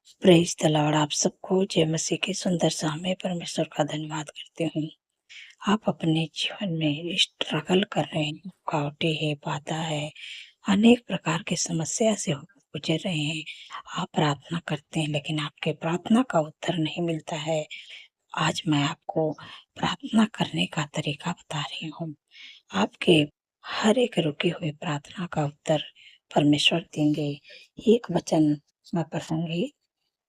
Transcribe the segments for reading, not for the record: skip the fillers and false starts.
Praise the Lord. आप सबको जय मसीह के सुंदर सामने परमेश्वर का धन्यवाद करती हूँ। आप अपने जीवन में स्ट्रगल कर रहे हैं, रुकावटें है, बाधा है, अनेक प्रकार की समस्या से गुजर रहे हैं। आप प्रार्थना करते हैं लेकिन आपके प्रार्थना का उत्तर नहीं मिलता है। आज मैं आपको प्रार्थना करने का तरीका बता रही हूँ। आपके हर एक रुकी हुई प्रार्थना का उत्तर परमेश्वर देंगे। एक वचन मैं पढ़ूँगी,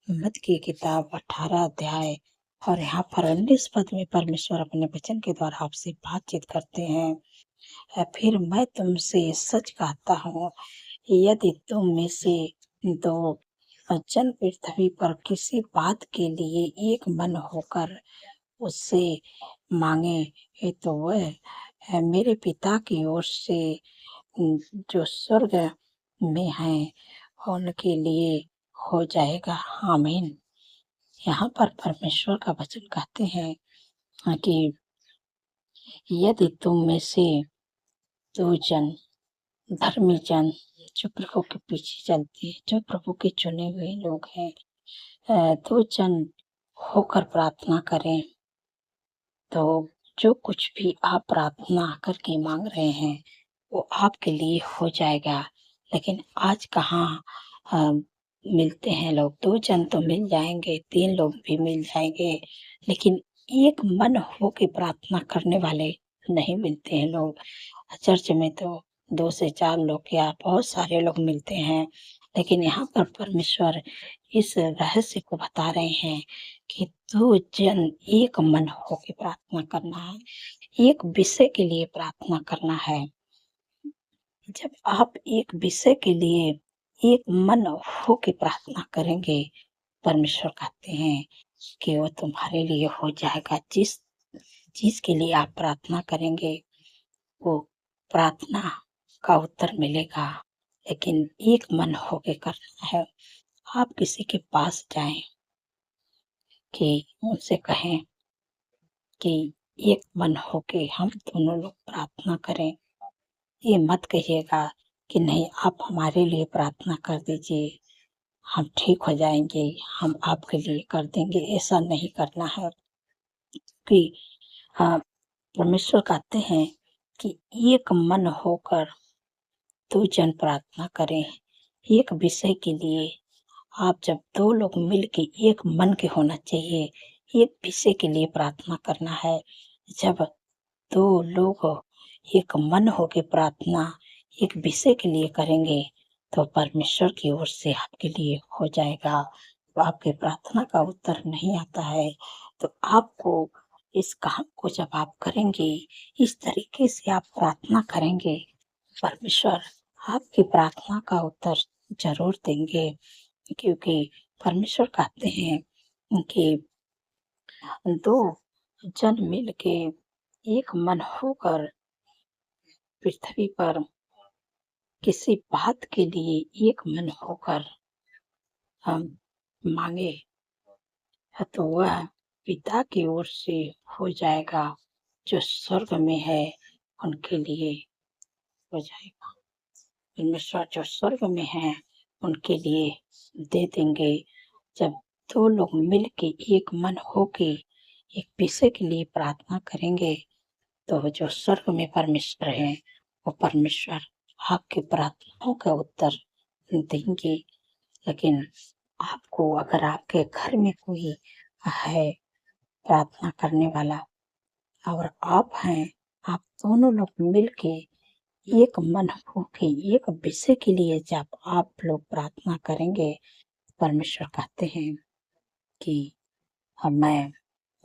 मत्ती की किताब 18 अध्याय और यहाँ पर 19 पद में परमेश्वर अपने वचन के द्वारा आपसे बातचीत करते हैं। फिर मैं तुमसे सच कहता हूँ, यदि तुम में से दो जन पृथ्वी पर किसी बात के लिए एक मन होकर उससे मांगे तो वह मेरे पिता की ओर से जो स्वर्ग में है उनके लिए हो जाएगा। आमीन। यहाँ पर परमेश्वर का वचन कहते हैं कि यदि तुम में से दो जन धर्मी जन जो प्रभु के पीछे चलते हैं, जो प्रभु के चुने हुए लोग हैं, दो जन होकर प्रार्थना करें तो जो कुछ भी आप प्रार्थना करके मांग रहे हैं वो आपके लिए हो जाएगा। लेकिन आज कहाँ मिलते हैं लोग। दो जन तो मिल जाएंगे, तीन लोग भी मिल जाएंगे, लेकिन एक मन हो के प्रार्थना करने वाले नहीं मिलते हैं लोग। चर्च में तो 2 से 4 लोग या बहुत सारे लोग मिलते हैं, लेकिन यहाँ पर परमेश्वर इस रहस्य को बता रहे हैं कि दो जन एक मन होके प्रार्थना करना है, एक विषय के लिए प्रार्थना करना है। जब आप एक विषय के लिए एक मन होके प्रार्थना करेंगे, परमेश्वर कहते हैं कि वो तुम्हारे लिए हो जाएगा। जिस चीज के लिए आप प्रार्थना करेंगे वो प्रार्थना का उत्तर मिलेगा, लेकिन एक मन होके करना है। आप किसी के पास जाएं कि उनसे कहें कि एक मन होके हम दोनों लोग प्रार्थना करें। ये मत कहिएगा कि नहीं आप हमारे लिए प्रार्थना कर दीजिए, हम ठीक हो जाएंगे, हम आपके लिए कर देंगे। ऐसा नहीं करना है कि परमेश्वर कहते हैं कि एक मन होकर दो जन प्रार्थना करें एक विषय के लिए। आप जब दो लोग मिल के एक मन के होना चाहिए, एक विषय के लिए प्रार्थना करना है। जब दो लोग एक मन होके प्रार्थना एक विषय के लिए करेंगे तो परमेश्वर की ओर से आपके लिए हो जाएगा। आपके प्रार्थना का उत्तर नहीं आता है तो आपको इस काम को जब आप करेंगे, इस तरीके से आप प्रार्थना करेंगे, परमेश्वर आपकी प्रार्थना का उत्तर जरूर देंगे। क्योंकि परमेश्वर कहते हैं कि दो जन मिल के एक मन होकर पृथ्वी पर किसी बात के लिए एक मन होकर हम मांगे तो वह पिता की ओर से हो जाएगा। जो स्वर्ग में है उनके लिए हो जाएगा। परमेश्वर जो स्वर्ग में है उनके लिए दे देंगे। जब दो लोग मिल के एक मन होके एक विषय के लिए प्रार्थना करेंगे तो जो स्वर्ग में परमेश्वर है वो परमेश्वर आपकी प्रार्थनाओं का उत्तर देंगे। लेकिन आपको अगर आपके घर में कोई है प्रार्थना करने वाला और आप हैं, आप दोनों लोग मिल के एक मन होके एक विषय के लिए जब आप लोग प्रार्थना करेंगे, परमेश्वर कहते हैं कि मैं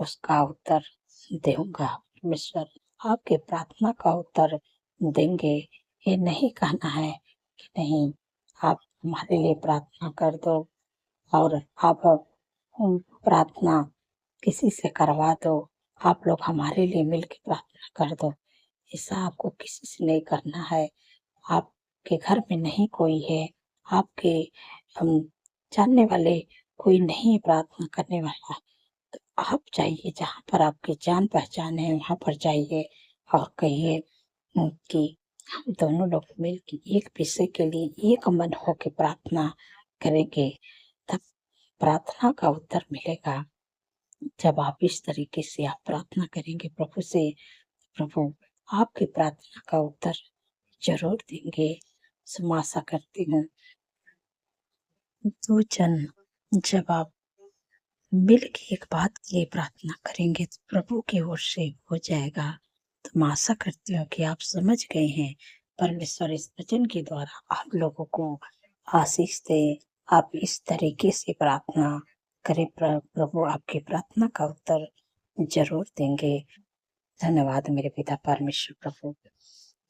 उसका उत्तर दूंगा। परमेश्वर आपके प्रार्थना का उत्तर देंगे। ये नहीं कहना है कि नहीं आप हमारे लिए प्रार्थना कर दो और आप प्रार्थना किसी से करवा दो, आप लोग हमारे लिए मिलकर प्रार्थना कर दो। ऐसा आपको किसी से नहीं करना है। आपके घर में नहीं कोई है, आपके जानने वाले कोई नहीं प्रार्थना करने वाला, तो आप जाइए जहाँ पर आपकी जान पहचान है, वहाँ पर जाइए और कहिए कि हम दोनों लोग मिलकर एक विषय के लिए एक मन होकर प्रार्थना करेंगे। तब प्रार्थना का उत्तर मिलेगा। जब आप इस तरीके से आप प्रार्थना करेंगे प्रभु से, प्रभु आपकी प्रार्थना का उत्तर ज़रूर देंगे। सो मैं आशा करती हूँ 2 जन जब आप मिल के एक बात के लिए प्रार्थना करेंगे तो प्रभु की ओर से हो जाएगा। तो मैं आशा करती हूँ कि आप समझ गए हैं। परमेश्वर इस वचन के द्वारा आप लोगों को आशीष दे। आप इस तरीके से प्रार्थना करें, प्रभु आपकी प्रार्थना का उत्तर ज़रूर देंगे। धन्यवाद मेरे पिता परमेश्वर प्रभु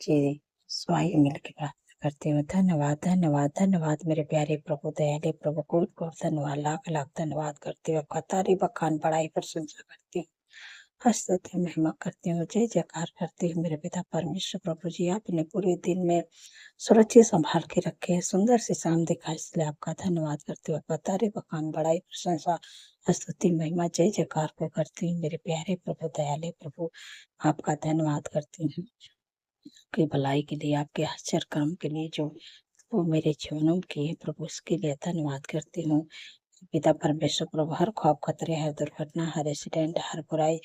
जी। स्वामी मिल के प्रार्थना करती हूँ। धन्यवाद धन्यवाद धन्यवाद मेरे प्यारे प्रभु, दयालु प्रभु, कोट कोट धन्यवाद, लाख लाख धन्यवाद करती हूँ। आपका तारीफ बखान बड़ाई प्रशंसा करती हूँ, स्तुति महिमा करती हूँ, जय जयकार करती हूँ मेरे पिता परमेश्वर प्रभु जी। आपने पूरे दिन में सुरक्षित संभाल के रखे है, सुंदर से शाम दिखा, इसलिए आपका धन्यवाद करती हूँ। आपका तारीफ बखान बड़ाई प्रशंसा स्तुति महिमा जय जयकार को करती हूँ मेरे प्यारे प्रभु, दयालु प्रभु। आपका धन्यवाद करती हूँ आपकी भलाई के लिए, आपके आश्चर्य कर्म के लिए जो वो मेरे जीवनों के प्रभु, उसके लिए धन्यवाद करती हूँ पिता परमेश्वर प्रभु। हर खौफ खतरे, हर दुर्घटना, हर एक्सीडेंट, हर बुराई,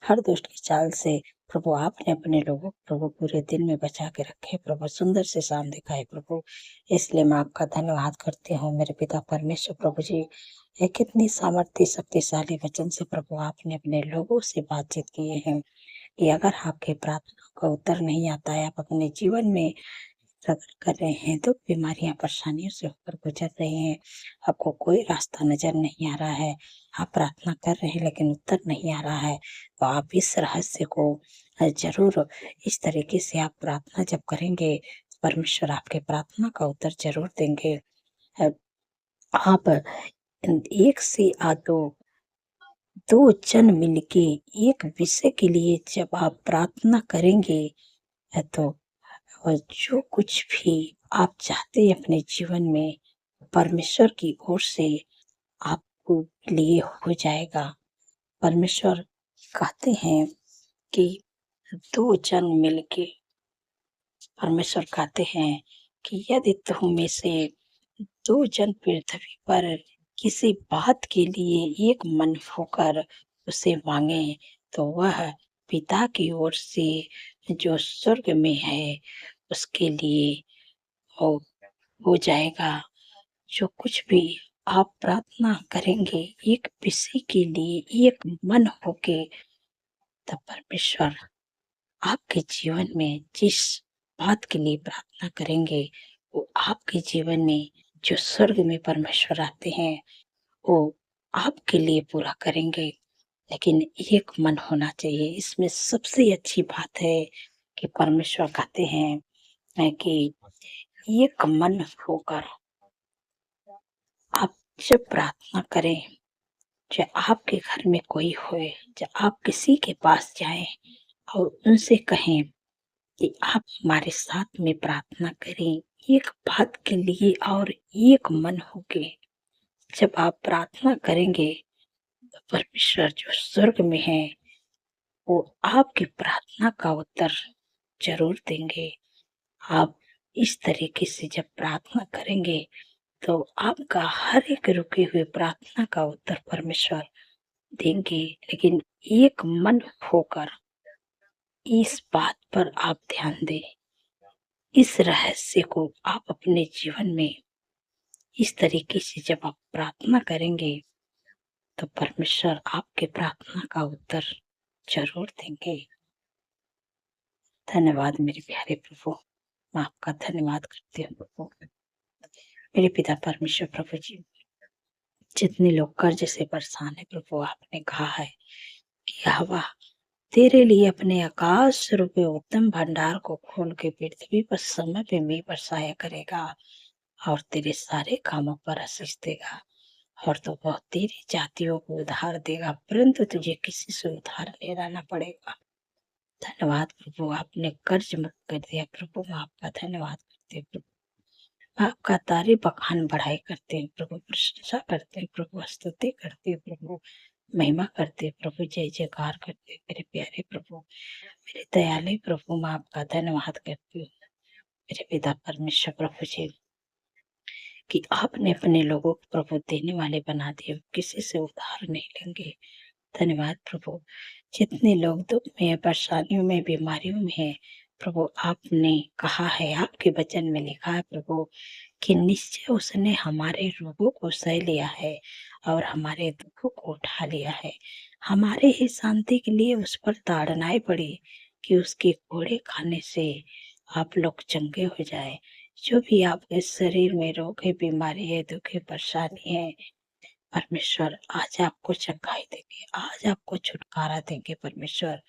हर दुष्ट की चाल से प्रभु आपने अपने लोगों को प्रभु पूरे दिन में बचा के रखे प्रभु, सुंदर से शाम दिखाए प्रभु, इसलिए मैं आपका धन्यवाद करती हूँ मेरे पिता परमेश्वर प्रभु जी। एक कितनी सामर्थ्य शक्तिशाली वचन से प्रभु आपने अपने लोगों से बातचीत किए हैं कि अगर आपके प्रार्थना का उत्तर नहीं आता है, आप अपने जीवन में स्ट्रगल कर रहे हैं, तो बीमारियां परेशानियों से होकर गुजर रहे हैं, आपको कोई रास्ता नजर नहीं आ रहा है, आप प्रार्थना कर रहे हैं लेकिन उत्तर नहीं आ रहा है, तो आप इस रहस्य को जरूर इस तरीके से आप प्रार्थना जब करेंगे, परमेश्वर आपके प्रार्थना का उत्तर जरूर देंगे। आप एक से दो जन मिलके एक विषय के लिए जब आप प्रार्थना करेंगे, तो और जो कुछ भी आप चाहते हैं अपने जीवन में, परमेश्वर की ओर से आपको लिए हो जाएगा। परमेश्वर कहते हैं कि 2 जन मिलके, परमेश्वर कहते हैं कि यदि तुम में से 2 जन पृथ्वी पर किसी बात के लिए एक मन होकर उसे मांगे, तो वह पिता की ओर से जो स्वर्ग में है उसके लिए हो हो जाएगा। जो कुछ भी आप प्रार्थना करेंगे एक विषय के लिए एक मन होके, तब परमेश्वर आपके जीवन में जिस बात के लिए प्रार्थना करेंगे, वो आपके जीवन में जो स्वर्ग में परमेश्वर आते हैं वो आपके लिए पूरा करेंगे। लेकिन एक मन होना चाहिए। इसमें सबसे अच्छी बात है कि परमेश्वर कहते हैं कि एक मन होकर आप जब प्रार्थना करें, चाहे आपके घर में कोई होए, चाहे आप किसी के पास जाएं और उनसे कहें कि आप हमारे साथ में प्रार्थना करें एक बात के लिए और एक मन होके। जब आप प्रार्थना करेंगे तो परमेश्वर जो स्वर्ग में है वो आपकी प्रार्थना का उत्तर जरूर देंगे। आप इस तरीके से जब प्रार्थना करेंगे तो आपका हर एक रुके हुए प्रार्थना का उत्तर परमेश्वर देंगे। लेकिन एक मन होकर इस बात पर आप ध्यान दें, इस रहस्य को आप अपने जीवन में इस तरीके से जब आप प्रार्थना करेंगे तो परमेश्वर आपके प्रार्थना का उत्तर जरूर देंगे। धन्यवाद मेरे प्यारे प्रभु, मैं आपका धन्यवाद करती हूँ प्रभु। मेरे पिता परमेश्वर प्रभु जी, जितने लोग कर्ज से परेशान है प्रभु, आपने कहा है कि यहोवा तेरे लिए अपने आकाश रूपी उत्तम भंडार को खोल के पृथ्वी पर समय पे मेघ बरसाया करेगा और तेरे सारे कामों पर आशीष देगा, और तो बहुत तेरी जातियों को उधार देगा, परंतु तुझे किसी से उधार लेना न पड़ेगा। धन्यवाद प्रभु, आपने कर्ज मुक्त कर दिया प्रभु, मैं आपका धन्यवाद करते हैं प्रभु, आपका तारीफ बखान बढ़ाई करते हैं प्रभु, प्रशंसा करते हैं प्रभु, स्तुति करते हैं प्रभु, महिमा करते हैं प्रभु, जय जयकार करते हैं मेरे प्यारे प्रभु, मेरे दयालु प्रभु, मैं आपका धन्यवाद करती हूँ मेरे पिता परमेश्वर प्रभु जी। कि आपने अपने लोगों को प्रभु देने वाले बना दिए, किसी से उधार नहीं लेंगे। धन्यवाद प्रभु। जितने लोग दुख में हैं, परेशानियों में, बीमारियों में हैं, प्रभु आपने कहा है, आपके वचन में लिखा है प्रभु कि निश्चय उसने हमारे रोगों को सह लिया है और हमारे दुखों को उठा लिया है। हमारे ही शांति के लिए उस पर ताड़नाएँ पड़ी कि उसके कोड़े खाने से आप लोग चंगे हो जाए। जो भी आपके शरीर में रोग है, बीमारी है, दुख है, परेशानी है, परमेश्वर आज आपको चंगाई देंगे, आज आपको छुटकारा देंगे परमेश्वर।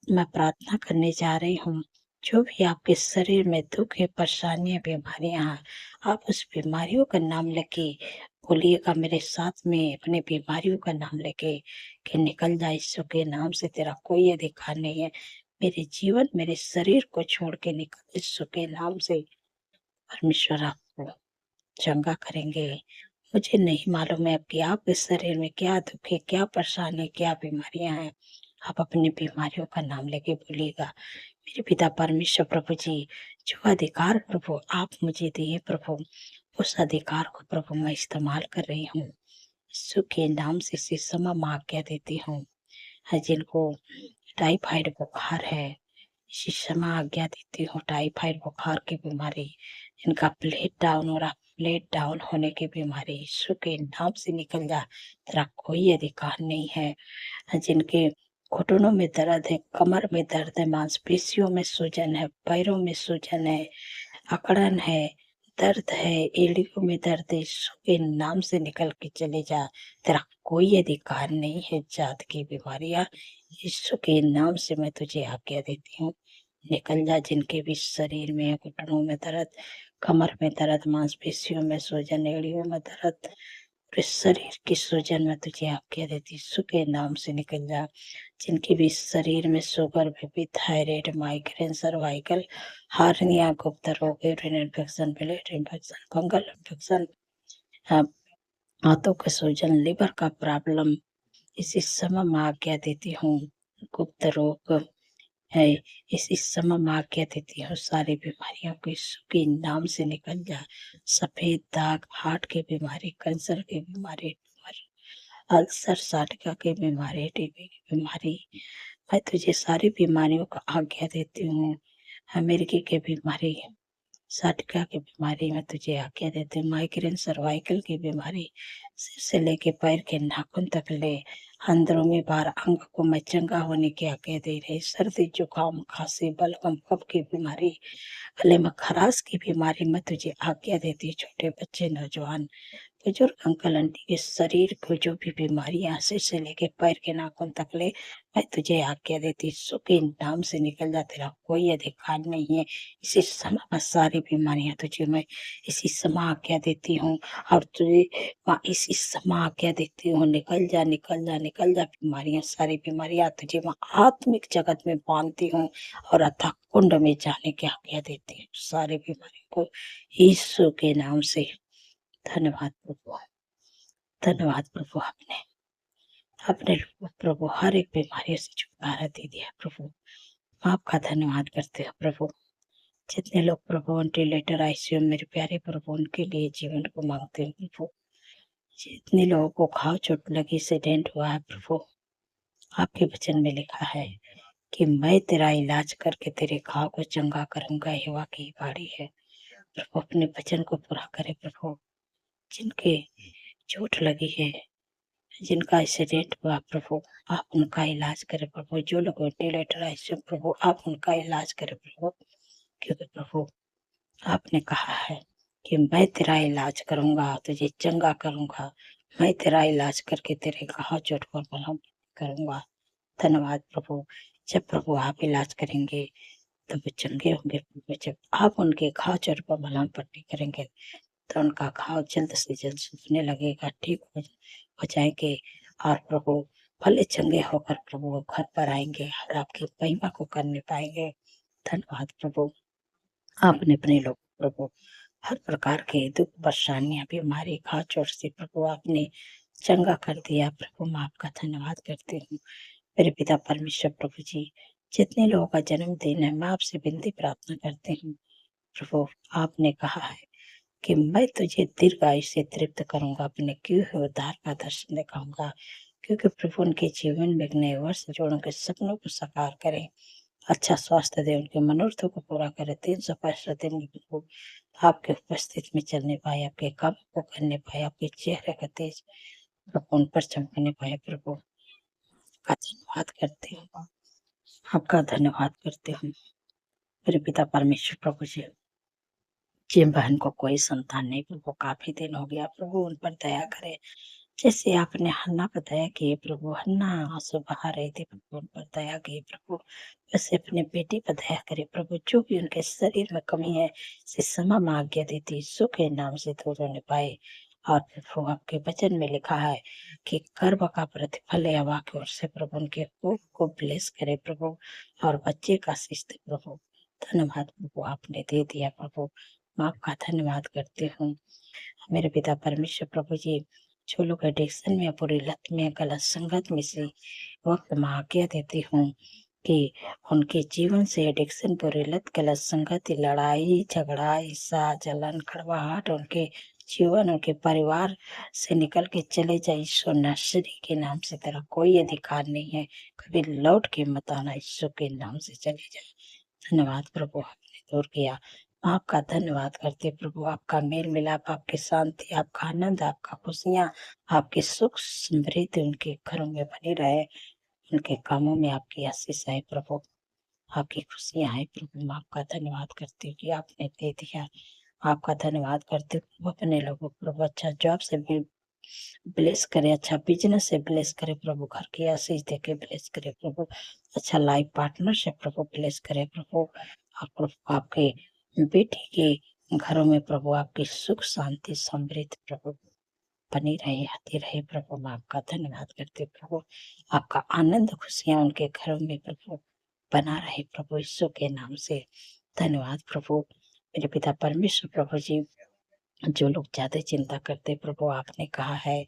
मैं प्रार्थना करने जा रही हूँ, जो भी आपके शरीर में दुख है, परेशानियाँ, बीमारियाँ हैं, आप उस बीमारियों का नाम लेके बोलिएगा मेरे साथ में, अपने बीमारियों का नाम लेके कि निकल जा यीशु के नाम से, तेरा कोई अधिकार नहीं है। मेरे जीवन, मेरे शरीर को छोड़ के निकल यीशु के नाम से। परमेश्वर आपको चंगा करेंगे। मुझे नहीं मालूम है कि आपके शरीर में क्या दुख है, क्या परेशानी है, क्या बीमारियां हैं। आप अपनी बीमारियों का नाम लेके बोलिएगा। मेरे पिता परमेश्वर प्रभु जी, जो अधिकार प्रभु आप मुझे दिए प्रभु, उस अधिकार को प्रभु मैं इस्तेमाल कर रही हूँ। यीशु के नाम से इसी समय मैं आज्ञा देती हूँ। जिनको टाइफाइड बुखार है, इसी समय आज्ञा देती हूँ, टाइफाइड बुखार की बीमारी, जिनका प्लेट डाउन हो रहा, प्लेट डाउन होने की बीमारी यीशु के नाम से निकल जा, तेरा कोई अधिकार नहीं है। जिनके घुटनों में दर्द है, कमर में दर्द है, मांसपेशियों में सूजन है, पैरों में सूजन है, अकड़न है, दर्द है, एड़ियों में दर्द है, यीशु के नाम से निकल के चले जा, तेरा कोई अधिकार नहीं है। जात की बीमारियां यीशु के नाम से मैं तुझे आज्ञा देती हूँ, निकल जा। जिनके भी शरीर में घुटनों में दर्द, कमर में दर्द, मांसपेशियों में सूजन, एड़ियों में दर्द, पूरे शरीर की सूजन में तुझे आज्ञा देती, यीशु के नाम से निकल जा। जिनके भी शरीर में sugar, BP, thyroid, migraine, cervical, hernia, गुप्त रोग, urine infection, blood infection, fungal infection, हाथों का सूजन, लिवर का प्रॉब्लम, इसी समय मैं आज्ञा देती हूँ। गुप्त रोग है, इसी समय मैं आज्ञा देती हूँ, सारी बीमारियों को यीशु के नाम से निकल जा। सफेद दाग, हार्ट की बीमारी, कैंसर की बीमारी, अल्सर, साटिका की बीमारी, टीबी की बीमारी, मैं तुझे सारी बीमारियों का आज्ञा देती हूँ। अमेरिकी की बीमारी, साटिका की बीमारी में तुझे आज्ञा देती हूँ। माइग्रेन, सर्वाइकल की बीमारी, सिर से लेके पैर के नाखून तक ले, अंदरूनी बार अंग को मैं चंगा होने की आज्ञा दे रही। सर्दी, जुकाम, खांसी, बलगम, कफ की बीमारी, गले में खराश की बीमारी में तुझे आज्ञा देती हूँ। छोटे बच्चे, नौजवान, बुजुर्ग, अंकल आंटी के शरीर को जो भी बीमारियां सिर से लेके पैर के नाखून तक ले, मैं तुझे आज्ञा देती, यीशु के नाम से निकल जा, तेरा कोई अधिकार नहीं है। इसी समय में सारी बीमारियां तुझे मैं इसी समय आज्ञा देती हूँ, और तुझे मैं इसी समय आज्ञा देती हूँ, निकल जा, निकल जा, निकल जा। बीमारियां, सारी बीमारियां तुझे मैं आत्मिक जगत में बांधती हूँ और अथाह कुंड में जाने की आज्ञा देती हूँ, सारी बीमारियों को यीशु के नाम से। धन्यवाद प्रभु, धन्यवाद प्रभु। आपने अपने लोगों को प्रभु हर एक बीमारी से छुटकारा दे दिया प्रभु, आपका धन्यवाद करते हैं प्रभु। जितने लोग प्रभु वेंटिलेटर, आईसीयू, मेरे प्यारे प्रभु, उनके लिए जीवन को मांगते हैं प्रभु। जितने लोगों को घाव चोट लगी, एक्सीडेंट हुआ है प्रभु, आपके वचन में लिखा है कि मैं तेरा इलाज करके तेरे घाव को चंगा करूंगा, ये वाकई बाड़ी है प्रभु। अपने वचन को पूरा करे प्रभु। जिनके चोट लगी है, जिनका एक्सीडेंट हुआ प्रभु, आप उनका इलाज करें प्रभु। जो लोग वेंटिलेटर आईसीयू प्रभु, आप उनका इलाज करें प्रभु, क्योंकि प्रभु आपने कहा है कि मैं तेरा इलाज करूंगा, तुझे चंगा करूंगा, मैं तेरा इलाज करके तेरे घाव चोट पर मलहम करूंगा। धन्यवाद प्रभु। जब प्रभु आप इलाज करेंगे तब वो चंगे होंगे प्रभु। जब आप उनके घाव चोट पर मलहम पट्टी करेंगे तो उनका घाव जल्द से जल्द सूखने लगेगा, ठीक हो जाएंगे, और प्रभु भले चंगे होकर प्रभु वो घर पर आएंगे और आपकी महिमा को करने पाएंगे। धन्यवाद प्रभु। आपने अपने लोग प्रभु हर प्रकार के दुख, परेशानियां, बीमारी, घाव चोट से प्रभु आपने चंगा कर दिया प्रभु, मैं आपका धन्यवाद करती हूँ। मेरे पिता परमेश्वर प्रभु जी, जितने लोगों का जन्मदिन है, मैं आपसे विनती प्रार्थना करती हूँ प्रभु। आपने कहा है कि मैं तुझे दीर्घायु से तृप्त करूँगा, अपने किए हुए उद्धार का दर्शन दिखाऊँगा। क्योंकि प्रभु उनके जीवन में एक नए वर्ष जोड़ उनके सपनों को साकार करे, अच्छा स्वास्थ्य दे, उनके मनोरथों को पूरा करे। 365 दिन में प्रभु आपके उपस्थिति में चलने पाए, आपके काम को करने पाए, आपके चेहरे का तेज प्रभु उन पर चमकने पाए। प्रभु का धन्यवाद करते हूँ, आपका धन्यवाद करते हूँ। मेरे पिता परमेश्वर प्रभु जी, जिन बहन को कोई संतान नहीं प्रभु, काफी दिन हो गया प्रभु, उन पर दया करे। जैसे आपने हन्ना पर दया की प्रभु, हन्ना आंसू बहा रही थी प्रभु, उन पर दया की प्रभु। वैसे अपने बेटी पर दया करे प्रभु, जो भी उनके शरीर में कमी है से समा आज्ञा देती यीशु के नाम से दूर होने पाए। और प्रभु आपके वचन में लिखा है कि गर्भ का प्रतिफल है हवा की ओर से प्रभु, उनके कोख को ब्लेस करे प्रभु, और बच्चे का आशीष दे प्रभु। धन्यवाद प्रभु, आपने दे दिया प्रभु, मैं आपका धन्यवाद करती हूँ। मेरे पिता परमेश्वर प्रभु जी, जो लोग एडिक्शन में, बुरी लत में, गलत संगत में से वक्त मैं आज्ञा देती हूँ कि उनके जीवन से एडिक्शन, बुरी लत, गलत संगत, लड़ाई झगड़ा, ईर्ष्या, जलन, कड़वाहट उनके जीवन, उनके परिवार से निकल के चले जाए। ईश्वर नर्सरी के नाम से तेरा कोई अधिकार नहीं है, कभी लौट के मत आना, ईश्वर के नाम से चले जाए। धन्यवाद प्रभु, आपने दूर किया। आपका धन्यवाद करते प्रभु, आपका मेल मिलाप, आपकी शांति, आपका आनंद, आपका खुशियाँ, आपके सुख समृद्धि उनके घरों में बनी रहे, उनके कामों में आपकी आशीष है प्रभु, आपकी खुशियाँ है प्रभु। मैं आपका धन्यवाद करती हूँ कि आपने दे दिया। आपका धन्यवाद करते प्रभु, अपने लोगों को प्रभु अच्छा जॉब से भी ब्लेस करे, अच्छा बिजनेस से ब्लेस करे प्रभु, घर की आशीष दे के ब्लेस करे प्रभु, अच्छा लाइफ पार्टनर से प्रभु ब्लेस करे प्रभु। और प्रभु आपके बेटी के घरों में प्रभु आपकी सुख शांति समृद्धि प्रभु बनी रहे, आती रहे प्रभु। मैं आपका धन्यवाद करते प्रभु, आपका आनंद खुशियाँ उनके घरों में प्रभु बना रहे प्रभु, यीशु के नाम से धन्यवाद प्रभु। मेरे पिता परमेश्वर प्रभु जी, जो लोग ज्यादा चिंता करते प्रभु, आपने कहा है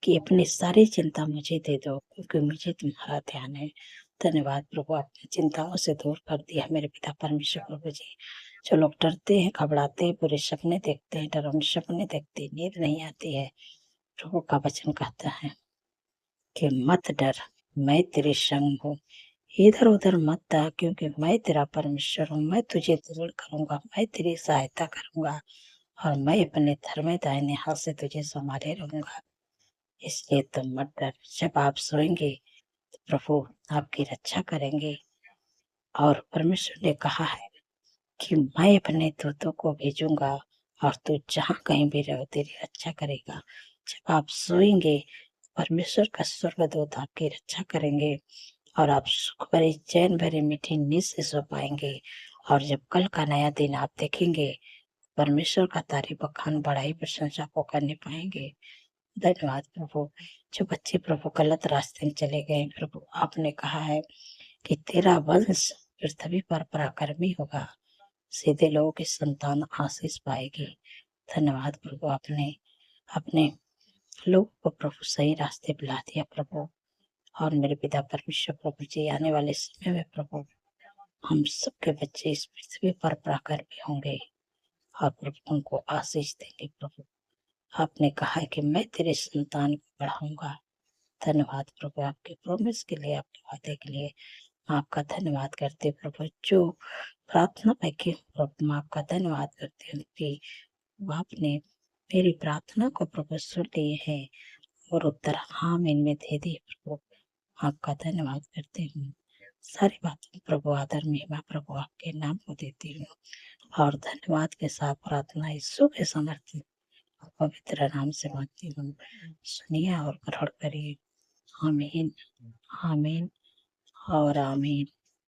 कि अपनी सारी चिंता मुझे दे दो, क्योंकि मुझे तुम्हारा ध्यान है। धन्यवाद प्रभु, आपने चिंताओं से दूर कर दिया मेरे पिता परमेश्वर प्रभु जी। जो लोग डरते हैं, घबराते हैं, बुरे सपने देखते हैं, डरावने सपने देखते हैं, नींद नहीं आती है, प्रभु का वचन कहता है कि मत डर, मैं तेरे संग हूँ, इधर उधर मत जा, क्योंकि मैं तेरा परमेश्वर हूँ, मैं तुझे दृढ़ करूंगा, मैं तेरी सहायता करूंगा, और मैं अपने धर्म दाहिने हाथ से तुझे संभाले रहूंगा। इसलिए तुम मत डर। जब आप सोएंगे तो प्रभु आपकी रक्षा करेंगे, और परमेश्वर ने कहा है कि मैं अपने दूतों को भेजूंगा, और तू जहाँ कहीं भी रहो तेरी रक्षा करेगा। जब आप सोएंगे परमेश्वर का स्वर्गदूत आपकी रक्षा करेंगे, और आप सुख भरी चैन भरी मीठी नींद से सो पाएंगे। और जब कल का नया दिन आप देखेंगे, परमेश्वर का तारीफ बखान बढ़ाई प्रशंसा को करने पाएंगे। धन्यवाद प्रभु। जो बच्चे प्रभु गलत रास्ते में चले गए प्रभु, आपने कहा है कि तेरा वंश पृथ्वी पर पराक्रमी होगा, सीधे लोगों की संतान आशीष पाएगी। धन्यवाद प्रभु, आपने अपने लोग को प्रभु सही रास्ते पे ला दिया प्रभु। और मेरे पिता परमेश्वर प्रभु जी, आने वाले समय में प्रभु हम सबके बच्चे इस पृथ्वी पर पराक्रमी होंगे, और प्रभु उनको आशीष देंगे प्रभु। आपने कहा है कि मैं तेरे संतान को बढ़ाऊंगा। धन्यवाद प्रभु, आपके प्रॉमिस के लिए, आपके वादे के लिए मैं आपका धन्यवाद करते प्रभु। जो प्रार्थना में की प्रभु, मैं आपका धन्यवाद करती हूँ कि आपने मेरी प्रार्थना को प्रभु सुन लिए है, और उत्तर हाँ में इनमें दे दिए प्रभु। आपका धन्यवाद करती हूँ। सारी बातों प्रभु आदर महिमा प्रभु आपके नाम को देती हूँ, और धन्यवाद के साथ प्रार्थना यीशु के समर्पित पवित्र नाम से मांगती हूँ। सुनिए और ग्रहण करिए। आमीन, आमीन और आमीन।